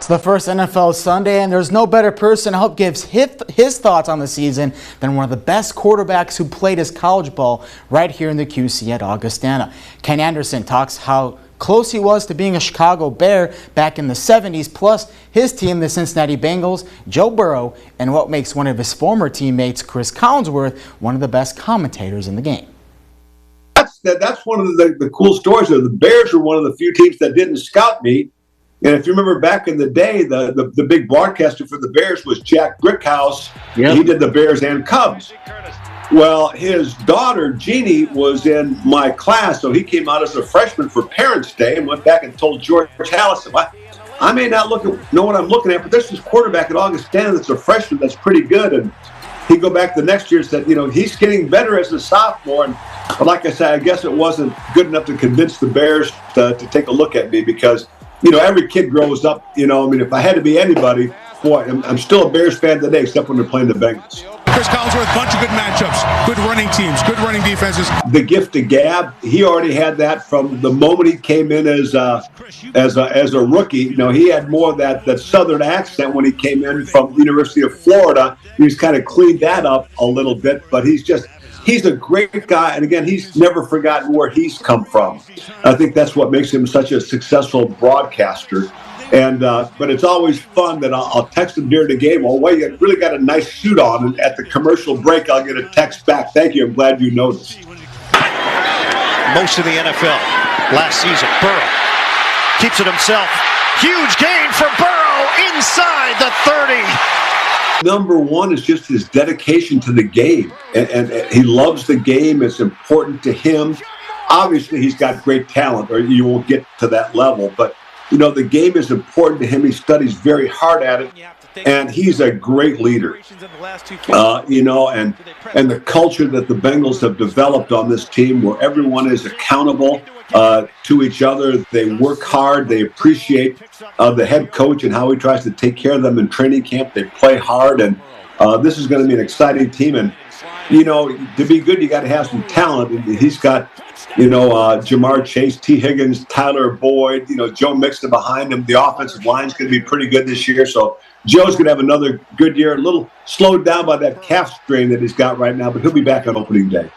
It's the first NFL Sunday, and there's no better person to help give his thoughts on the season than one of the best quarterbacks who played his college ball right here in the QC at Augustana. Ken Anderson talks how close he was to being a Chicago Bear back in the 70s, plus his team, the Cincinnati Bengals, Joe Burrow, and what makes one of his former teammates, Chris Collinsworth, one of the best commentators in the game. That's one of the cool stories. The Bears were one of the few teams that didn't scout me. And if you remember back in the day, the big broadcaster for the Bears was Jack Brickhouse. Yep. He did the Bears and Cubs. Well, his daughter, Jeannie, was in my class, so he came out as a freshman for Parents' Day and went back and told George Allison, I may not know what I'm looking at, but there's this quarterback at Augustana that's a freshman that's pretty good. And he'd go back the next year and said, he's getting better as a sophomore. But like I said, I guess it wasn't good enough to convince the Bears to take a look at me because, every kid grows up, if I had to be anybody, boy, I'm still a Bears fan today, except when they're playing the Bengals. Chris Collinsworth, bunch of good matchups, good running teams, good running defenses. The gift of gab, he already had that from the moment he came in as a rookie. He had more of that southern accent when he came in from the University of Florida. He's kind of cleaned that up a little bit, but he's a great guy. And again, he's never forgotten where he's come from. I think that's what makes him such a successful broadcaster. And but it's always fun that I'll text him during the game. Oh, wait, you really got a nice suit on. And at the commercial break, I'll get a text back. Thank you. I'm glad you noticed. Most of the NFL last season. Burrow keeps it himself. Huge gain for Burrow inside the 30. Number one is just his dedication to the game. And he loves the game. It's important to him. Obviously, he's got great talent, or you won't get to that level. But the game is important to him. He studies very hard at it, and he's a great leader. And the culture that the Bengals have developed on this team, where everyone is accountable to each other. They work hard. They appreciate the head coach and how he tries to take care of them in training camp. They play hard, and this is going to be an exciting team. And to be good, you got to have some talent. And he's got Jamar Chase, T. Higgins, Tyler Boyd, Joe Mixon behind him. The offensive line's going to be pretty good this year. So Joe's going to have another good year, a little slowed down by that calf strain that he's got right now, but he'll be back on opening day.